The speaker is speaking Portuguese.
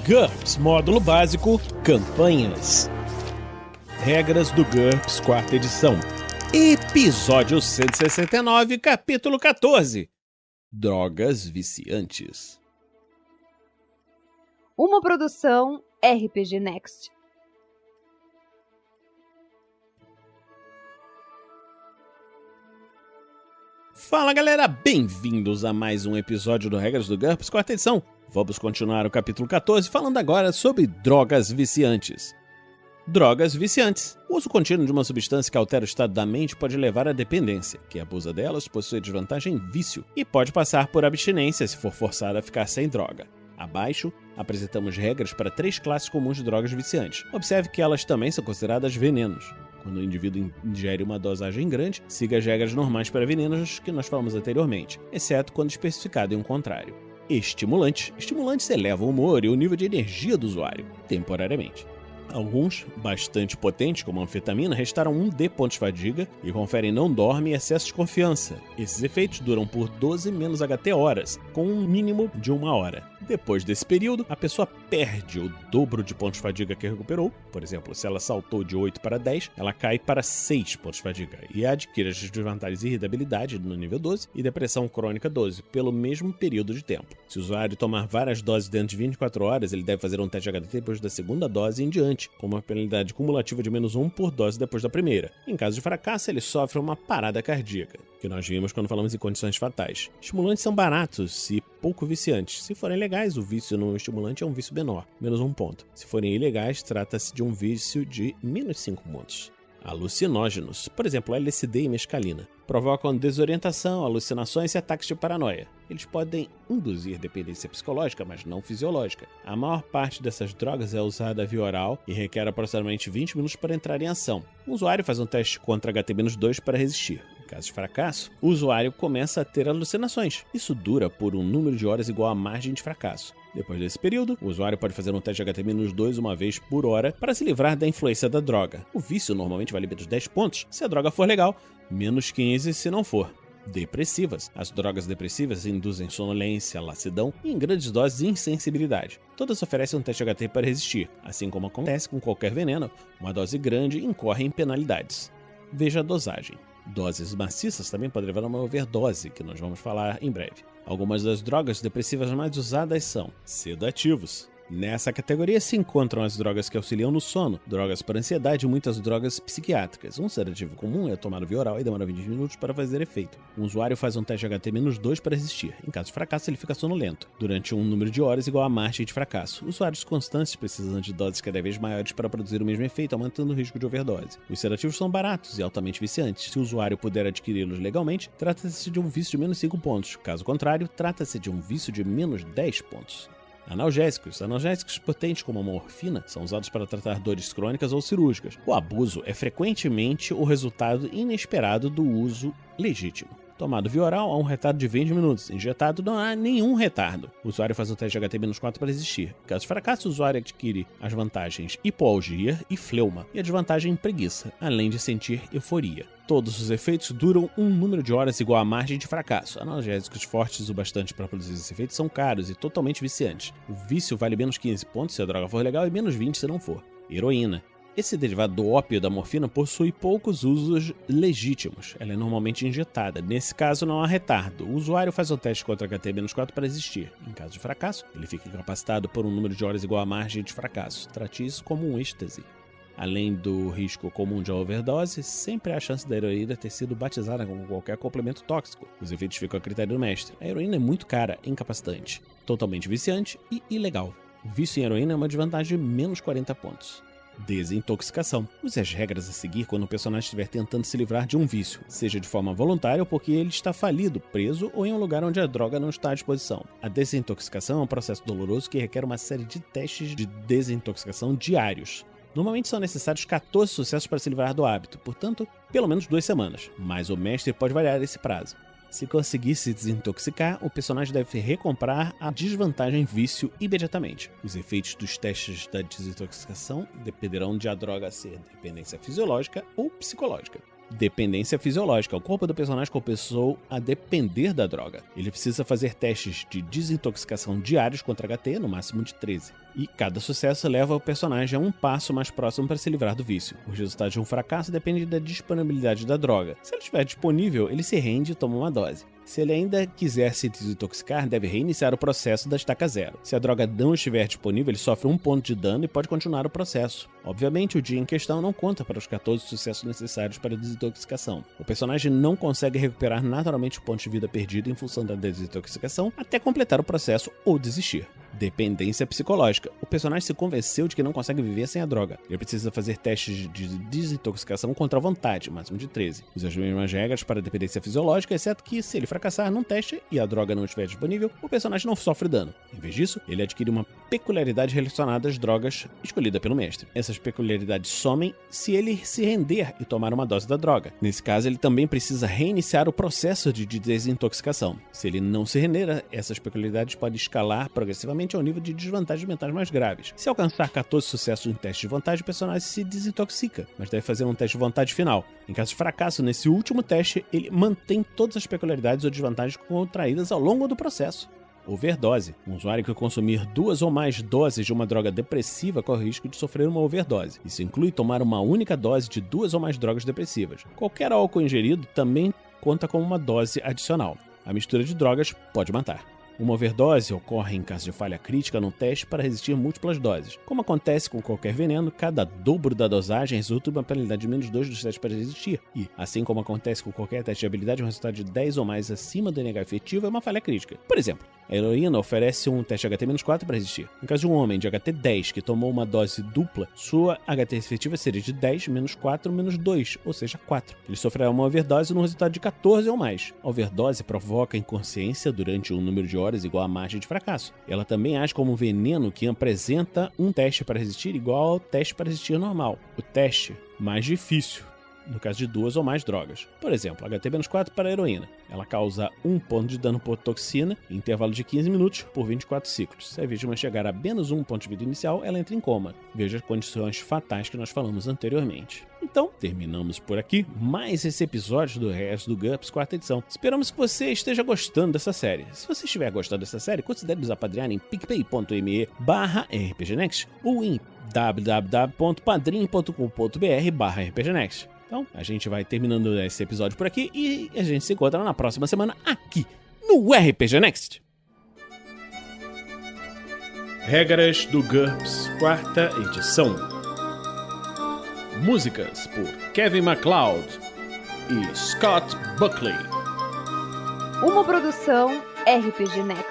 GURPS Módulo Básico Campanhas. Regras do GURPS, quarta edição. Episódio 169, capítulo 14. Drogas viciantes. Uma produção RPG Next. Fala galera, bem-vindos a mais um episódio do Regras do GURPS, quarta edição. Vamos continuar o capítulo 14 falando agora sobre drogas viciantes. Drogas viciantes. O uso contínuo de uma substância que altera o estado da mente pode levar à dependência. Quem abusa delas possui desvantagem vício e pode passar por abstinência se for forçado a ficar sem droga. Abaixo, apresentamos regras para 3 classes comuns de drogas viciantes. Observe que elas também são consideradas venenos. Quando o indivíduo ingere uma dosagem grande, siga as regras normais para venenos que nós falamos anteriormente, exceto quando especificado em um contrário. Estimulantes. Estimulantes elevam o humor e o nível de energia do usuário, temporariamente. Alguns, bastante potentes, como a anfetamina, restauram 1d pontos de fadiga e conferem não dorme e excesso de confiança. Esses efeitos duram por 12 menos HT horas, com um mínimo de 1 hora. Depois desse período, a pessoa perde o dobro de pontos de fadiga que recuperou. Por exemplo, se ela saltou de 8 para 10, ela cai para 6 pontos de fadiga e adquire as desvantagens de irritabilidade no nível 12 e depressão crônica 12, pelo mesmo período de tempo. Se o usuário tomar várias doses dentro de 24 horas, ele deve fazer um teste de HT depois da segunda dose em diante, com uma penalidade cumulativa de menos 1 por dose depois da primeira. Em caso de fracasso, ele sofre uma parada cardíaca, que nós vimos quando falamos em condições fatais. Estimulantes são baratos e pouco viciantes. Se forem legais, o vício no estimulante é um vício menor, menos 1 ponto. Se forem ilegais, trata-se de um vício de menos 5 pontos. Alucinógenos, por exemplo, LSD e mescalina, provocam desorientação, alucinações e ataques de paranoia. Eles podem induzir dependência psicológica, mas não fisiológica. A maior parte dessas drogas é usada via oral e requer aproximadamente 20 minutos para entrar em ação. O usuário faz um teste contra HT-2 para resistir. Em caso de fracasso, o usuário começa a ter alucinações. Isso dura por um número de horas igual à margem de fracasso. Depois desse período, o usuário pode fazer um teste de HT-2 uma vez por hora para se livrar da influência da droga. O vício normalmente vale menos 10 pontos se a droga for legal, menos 15 se não for. Depressivas. As drogas depressivas induzem sonolência, lassidão e, em grandes doses, insensibilidade. Todas oferecem um teste HT para resistir. Assim como acontece com qualquer veneno, uma dose grande incorre em penalidades. Veja a dosagem. Doses maciças também podem levar a uma overdose, que nós vamos falar em breve. Algumas das drogas depressivas mais usadas são sedativos. Nessa categoria se encontram as drogas que auxiliam no sono, drogas para ansiedade e muitas drogas psiquiátricas. Um sedativo comum é tomado via oral e demora 20 minutos para fazer efeito. Um usuário faz um teste HT-2 para resistir. Em caso de fracasso, ele fica sonolento, durante um número de horas igual à margem de fracasso. Usuários constantes precisam de doses cada vez maiores para produzir o mesmo efeito, aumentando o risco de overdose. Os sedativos são baratos e altamente viciantes. Se o usuário puder adquiri-los legalmente, trata-se de um vício de menos 5 pontos. Caso contrário, trata-se de um vício de menos 10 pontos. Analgésicos. Analgésicos potentes como a morfina são usados para tratar dores crônicas ou cirúrgicas. O abuso é frequentemente o resultado inesperado do uso legítimo. Tomado via oral, há um retardo de 20 minutos. Injetado, não há nenhum retardo. O usuário faz o teste de HT-4 para resistir. Caso de fracasso, o usuário adquire as vantagens hipoalgia e fleuma, e a desvantagem preguiça, além de sentir euforia. Todos os efeitos duram um número de horas igual à margem de fracasso. Analgésicos fortes o bastante para produzir esses efeitos são caros e totalmente viciantes. O vício vale menos 15 pontos se a droga for legal e menos 20 se não for. Heroína. Esse derivado do ópio da morfina possui poucos usos legítimos. Ela é normalmente injetada. Nesse caso, não há retardo. O usuário faz o teste contra HT-4 para resistir. Em caso de fracasso, ele fica incapacitado por um número de horas igual à margem de fracasso. Trate isso como um êxtase. Além do risco comum de overdose, sempre há a chance da heroína ter sido batizada com qualquer complemento tóxico. Os efeitos ficam a critério do mestre. A heroína é muito cara, incapacitante, totalmente viciante e ilegal. O vício em heroína é uma desvantagem de menos 40 pontos. Desintoxicação. Use as regras a seguir quando o personagem estiver tentando se livrar de um vício, seja de forma voluntária ou porque ele está falido, preso ou em um lugar onde a droga não está à disposição. A desintoxicação é um processo doloroso que requer uma série de testes de desintoxicação diários. Normalmente são necessários 14 sucessos para se livrar do hábito, portanto, pelo menos 2 semanas, mas o mestre pode variar esse prazo. Se conseguir se desintoxicar, o personagem deve recomprar a desvantagem vício imediatamente. Os efeitos dos testes da desintoxicação dependerão de a droga ser dependência fisiológica ou psicológica. Dependência fisiológica. O corpo do personagem começou a depender da droga. Ele precisa fazer testes de desintoxicação diários contra HT, no máximo de 13. E cada sucesso leva o personagem a um passo mais próximo para se livrar do vício. Os resultados de um fracasso dependem da disponibilidade da droga. Se ela estiver disponível, ele se rende e toma uma dose. Se ele ainda quiser se desintoxicar, deve reiniciar o processo da estaca zero. Se a droga não estiver disponível, ele sofre 1 ponto de dano e pode continuar o processo. Obviamente, o dia em questão não conta para os 14 sucessos necessários para a desintoxicação. O personagem não consegue recuperar naturalmente o ponto de vida perdido em função da desintoxicação até completar o processo ou desistir. Dependência psicológica. O personagem se convenceu de que não consegue viver sem a droga. Ele precisa fazer testes de desintoxicação contra a vontade, máximo de 13. Usa as mesmas regras para a dependência fisiológica, exceto que, se ele fracassar num teste e a droga não estiver disponível, o personagem não sofre dano. Em vez disso, ele adquire uma peculiaridade relacionada às drogas escolhida pelo mestre. Essas peculiaridades somem se ele se render e tomar uma dose da droga. Nesse caso, ele também precisa reiniciar o processo de desintoxicação. Se ele não se render, essas peculiaridades podem escalar progressivamente ao nível de desvantagens mentais mais graves. Se alcançar 14 sucessos em teste de vontade, o personagem se desintoxica, mas deve fazer um teste de vontade final. Em caso de fracasso nesse último teste, ele mantém todas as peculiaridades ou desvantagens contraídas ao longo do processo. Overdose. Um usuário que consumir 2 ou mais doses de uma droga depressiva corre o risco de sofrer uma overdose. Isso inclui tomar uma única dose de 2 ou mais drogas depressivas. Qualquer álcool ingerido também conta como uma dose adicional. A mistura de drogas pode matar. Uma overdose ocorre em caso de falha crítica no teste para resistir múltiplas doses. Como acontece com qualquer veneno, cada dobro da dosagem resulta em uma penalidade de -2 dos testes para resistir. E, assim como acontece com qualquer teste de habilidade, um resultado de 10 ou mais acima do NH efetivo é uma falha crítica. Por exemplo, a heroína oferece um teste HT-4 para resistir. Em caso de um homem de HT10 que tomou uma dose dupla, sua HT efetiva seria de 10, -4, -2, ou seja, 4. Ele sofrerá uma overdose no resultado de 14 ou mais. A overdose provoca inconsciência durante um número de horas igual à margem de fracasso. Ela também age como um veneno que apresenta um teste para resistir igual ao teste para resistir normal. O teste mais difícil, no caso de 2 ou mais drogas. Por exemplo, HT-4 para a heroína. Ela causa 1 ponto de dano por toxina em intervalo de 15 minutos por 24 ciclos. Se a vítima chegar a menos 1 ponto de vida inicial, ela entra em coma. Veja as condições fatais que nós falamos anteriormente. Então, terminamos por aqui mais esse episódio do Regras do GURPS, 4ª edição. Esperamos que você esteja gostando dessa série. Se você estiver gostando dessa série, considere nos apadrinhar em picpay.me/rpgnext ou em www.padrim.com.br/rpgnext. Então, a gente vai terminando esse episódio por aqui e a gente se encontra na próxima semana aqui no RPG Next. Regras do GURPS, 4ª edição. Músicas por Kevin MacLeod e Scott Buckley. Uma produção RPG Next.